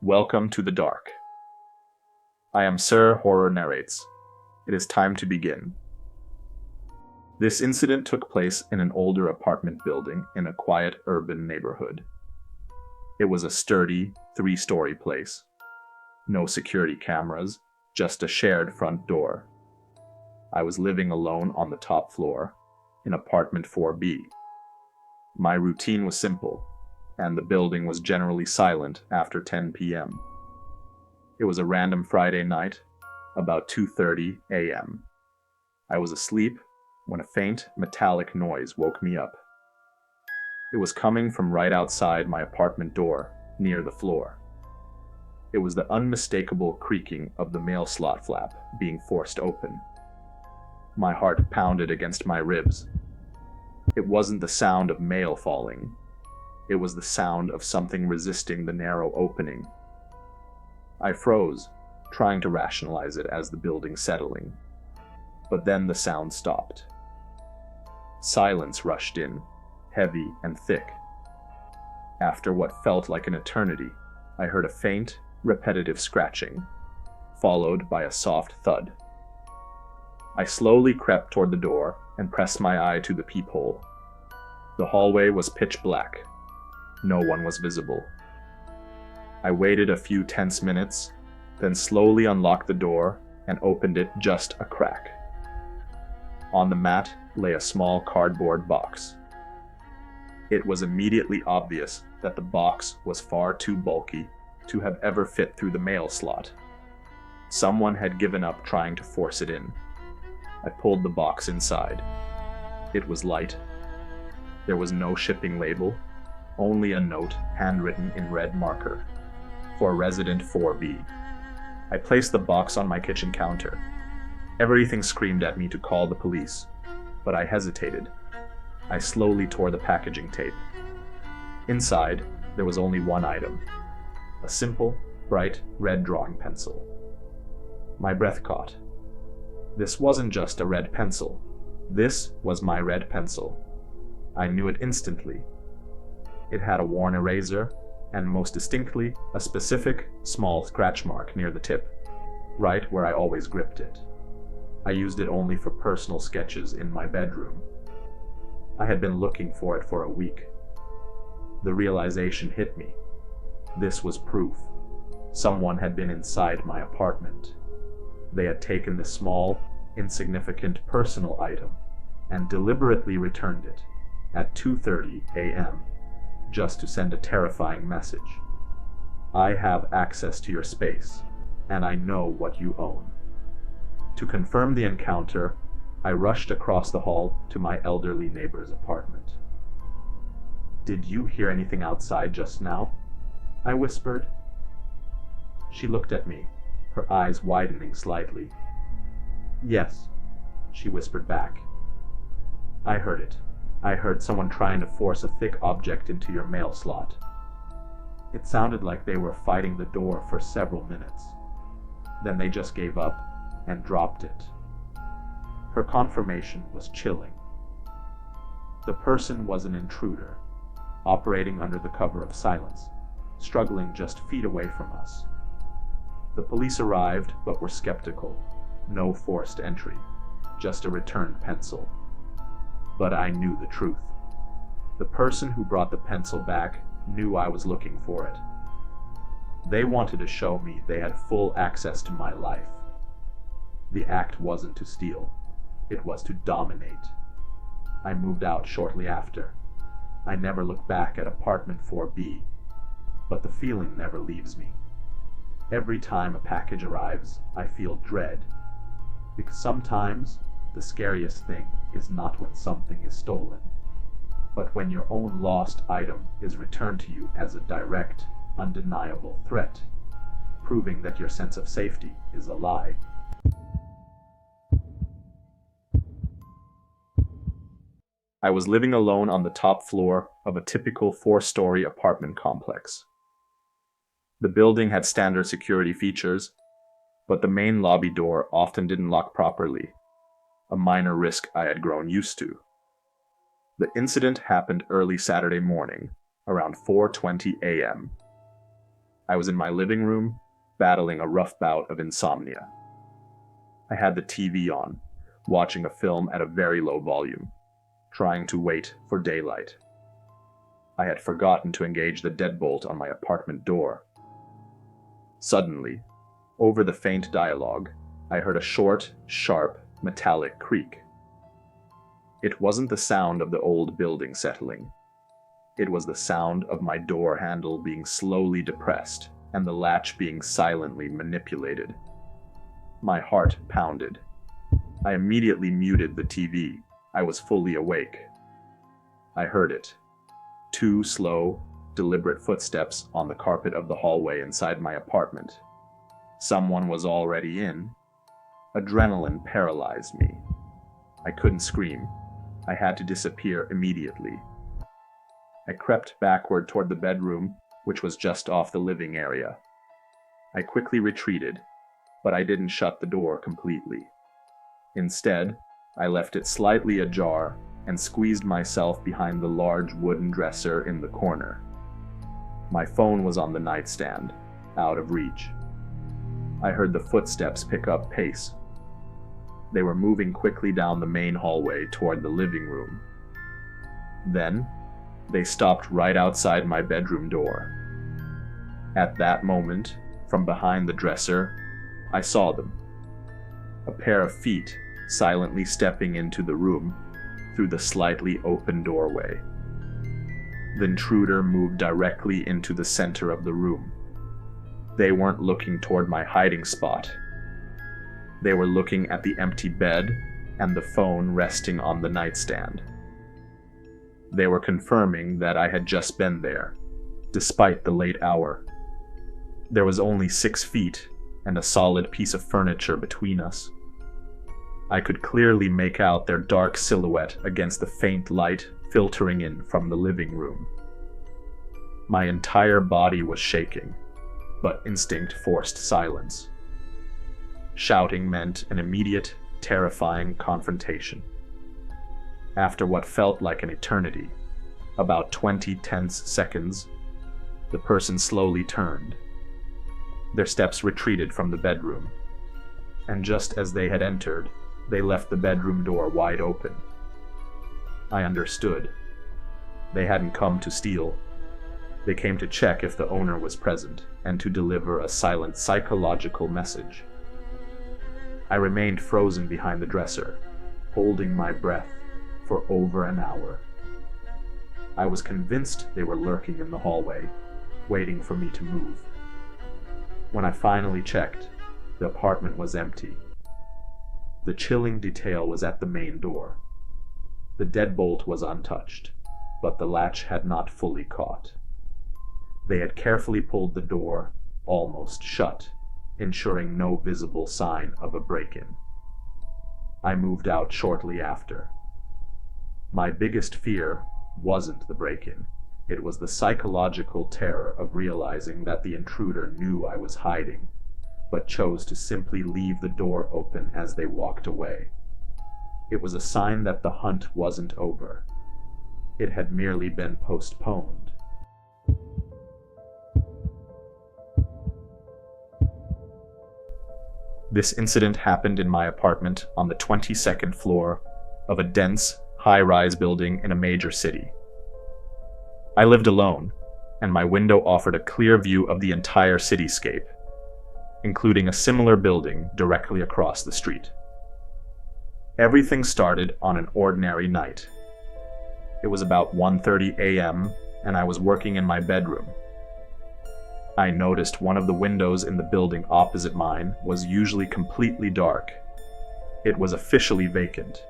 Welcome to the dark. I am SirHorrorNarrates. It is time to begin. This incident took place in an older apartment building in a quiet urban neighborhood. It was a sturdy, 3-story place. No security cameras, just a shared front door. I was living alone on the top floor, in apartment 4B. My routine was simple, and the building was generally silent after 10 p.m. It was a random Friday night, about 2:30 a.m. I was asleep when a faint, metallic noise woke me up. It was coming from right outside my apartment door, near the floor. It was the unmistakable creaking of the mail slot flap being forced open. My heart pounded against my ribs. It wasn't the sound of mail falling. It was the sound of something resisting the narrow opening. I froze, trying to rationalize it as the building settling. But then the sound stopped. Silence rushed in, heavy and thick. After what felt like an eternity, I heard a faint, repetitive scratching, followed by a soft thud. I slowly crept toward the door and pressed my eye to the peephole. The hallway was pitch black. No one was visible. I waited a few tense minutes, then slowly unlocked the door and opened it just a crack. On the mat lay a small cardboard box. It was immediately obvious that the box was far too bulky to have ever fit through the mail slot. Someone had given up trying to force it in. I pulled the box inside. It was light. There was no shipping label, only a note handwritten in red marker. For resident 4B. I placed the box on my kitchen counter. Everything screamed at me to call the police, but I hesitated. I slowly tore the packaging tape. Inside, there was only one item. A simple, bright red drawing pencil. My breath caught. This wasn't just a red pencil. This was my red pencil. I knew it instantly. It had a worn eraser, and most distinctly, a specific, small scratch mark near the tip, right where I always gripped it. I used it only for personal sketches in my bedroom. I had been looking for it for a week. The realization hit me. This was proof. Someone had been inside my apartment. They had taken this small, insignificant personal item and deliberately returned it at 2:30 a.m. just to send a terrifying message. I have access to your space, and I know what you own. To confirm the encounter, I rushed across the hall to my elderly neighbor's apartment. "Did you hear anything outside just now?" I whispered. She looked at me, her eyes widening slightly. "Yes," she whispered back. "I heard it. I heard someone trying to force a thick object into your mail slot. It sounded like they were fighting the door for several minutes. Then they just gave up and dropped it." Her confirmation was chilling. The person was an intruder, operating under the cover of silence, struggling just feet away from us. The police arrived but were skeptical. No forced entry, just a returned pencil. But I knew the truth. The person who brought the pencil back knew I was looking for it. They wanted to show me they had full access to my life. The act wasn't to steal. It was to dominate. I moved out shortly after. I never looked back at apartment 4B, but the feeling never leaves me. Every time a package arrives, I feel dread, because sometimes the scariest thing is not when something is stolen, but when your own lost item is returned to you as a direct, undeniable threat, proving that your sense of safety is a lie. I was living alone on the top floor of a typical 4-story apartment complex. The building had standard security features, but the main lobby door often didn't lock properly, a minor risk I had grown used to. The incident happened early Saturday morning, around 4:20 a.m. I was in my living room, battling a rough bout of insomnia. I had the TV on, watching a film at a very low volume, trying to wait for daylight. I had forgotten to engage the deadbolt on my apartment door. Suddenly, over the faint dialogue, I heard a short, sharp, metallic creak. It wasn't the sound of the old building settling. It was the sound of my door handle being slowly depressed and the latch being silently manipulated. My heart pounded. I immediately muted the TV. I was fully awake. I heard it. 2 slow, deliberate footsteps on the carpet of the hallway inside my apartment. Someone was already in. Adrenaline paralyzed me. I couldn't scream. I had to disappear immediately. I crept backward toward the bedroom, which was just off the living area. I quickly retreated, but I didn't shut the door completely. Instead, I left it slightly ajar and squeezed myself behind the large wooden dresser in the corner. My phone was on the nightstand, out of reach. I heard the footsteps pick up pace. They were moving quickly down the main hallway toward the living room. Then, they stopped right outside my bedroom door. At that moment, from behind the dresser, I saw them. A pair of feet silently stepping into the room through the slightly open doorway. The intruder moved directly into the center of the room. They weren't looking toward my hiding spot. They were looking at the empty bed and the phone resting on the nightstand. They were confirming that I had just been there, despite the late hour. There was only 6 feet and a solid piece of furniture between us. I could clearly make out their dark silhouette against the faint light filtering in from the living room. My entire body was shaking, but instinct forced silence. Shouting meant an immediate, terrifying confrontation. After what felt like an eternity, about 20 tense seconds, the person slowly turned. Their steps retreated from the bedroom, and just as they had entered, they left the bedroom door wide open. I understood. They hadn't come to steal. They came to check if the owner was present and to deliver a silent psychological message. I remained frozen behind the dresser, holding my breath for over an hour. I was convinced they were lurking in the hallway, waiting for me to move. When I finally checked, the apartment was empty. The chilling detail was at the main door. The deadbolt was untouched, but the latch had not fully caught. They had carefully pulled the door almost shut, ensuring no visible sign of a break-in. I moved out shortly after. My biggest fear wasn't the break-in. It was the psychological terror of realizing that the intruder knew I was hiding, but chose to simply leave the door open as they walked away. It was a sign that the hunt wasn't over. It had merely been postponed. This incident happened in my apartment on the 22nd floor of a dense, high-rise building in a major city. I lived alone, and my window offered a clear view of the entire cityscape, including a similar building directly across the street. Everything started on an ordinary night. It was about 1:30 a.m., and I was working in my bedroom. I noticed one of the windows in the building opposite mine was usually completely dark. It was officially vacant.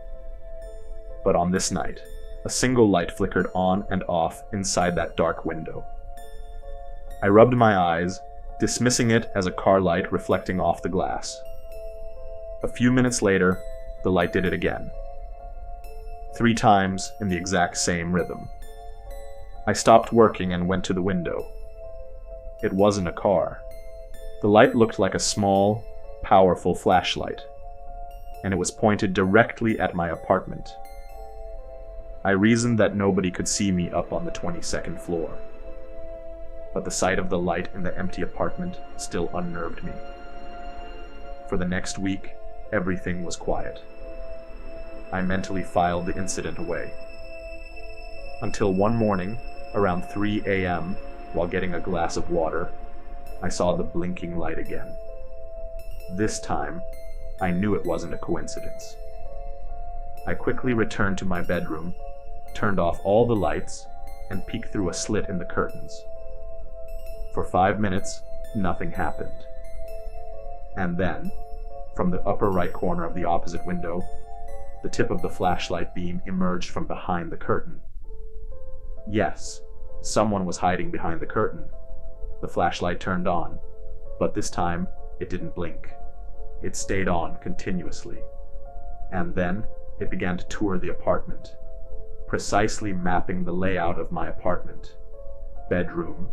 But on this night, a single light flickered on and off inside that dark window. I rubbed my eyes, dismissing it as a car light reflecting off the glass. A few minutes later, the light did it again. 3 times in the exact same rhythm. I stopped working and went to the window. It wasn't a car. The light looked like a small, powerful flashlight, and it was pointed directly at my apartment. I reasoned that nobody could see me up on the 22nd floor. but the sight of the light in the empty apartment still unnerved me. For the next week, everything was quiet. I mentally filed the incident away. Until one morning, around 3 a.m., while getting a glass of water, I saw the blinking light again. This time, I knew it wasn't a coincidence. I quickly returned to my bedroom, turned off all the lights, and peeked through a slit in the curtains. For 5 minutes, nothing happened. And then, from the upper right corner of the opposite window, the tip of the flashlight beam emerged from behind the curtain. Yes, someone was hiding behind the curtain. The flashlight turned on, but this time it didn't blink. It stayed on continuously. And then it began to tour the apartment, precisely mapping the layout of my apartment. Bedroom,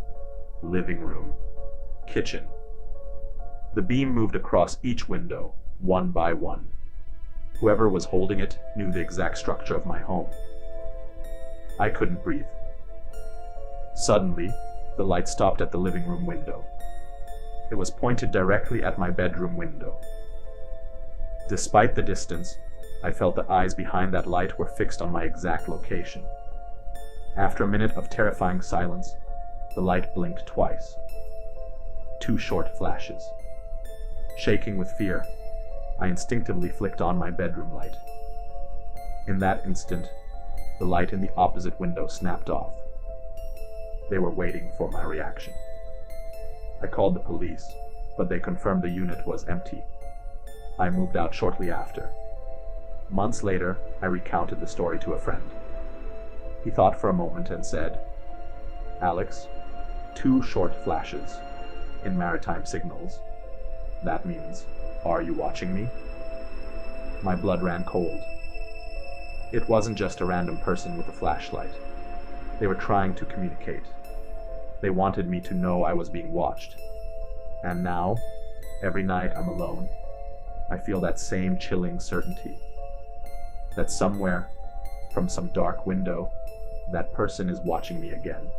living room, kitchen. The beam moved across each window, one by one. Whoever was holding it knew the exact structure of my home. I couldn't breathe. Suddenly, the light stopped at the living room window. It was pointed directly at my bedroom window. Despite the distance, I felt the eyes behind that light were fixed on my exact location. After a minute of terrifying silence, the light blinked twice. 2 short flashes. Shaking with fear, I instinctively flicked on my bedroom light. In that instant, the light in the opposite window snapped off. They were waiting for my reaction. I called the police, but they confirmed the unit was empty. I moved out shortly after. Months later, I recounted the story to a friend. He thought for a moment and said, "Alex, 2 short flashes in maritime signals. That means, are you watching me?" My blood ran cold. It wasn't just a random person with a flashlight. They were trying to communicate. They wanted me to know I was being watched. And now, every night I'm alone, I feel that same chilling certainty. That somewhere, from some dark window, that person is watching me again.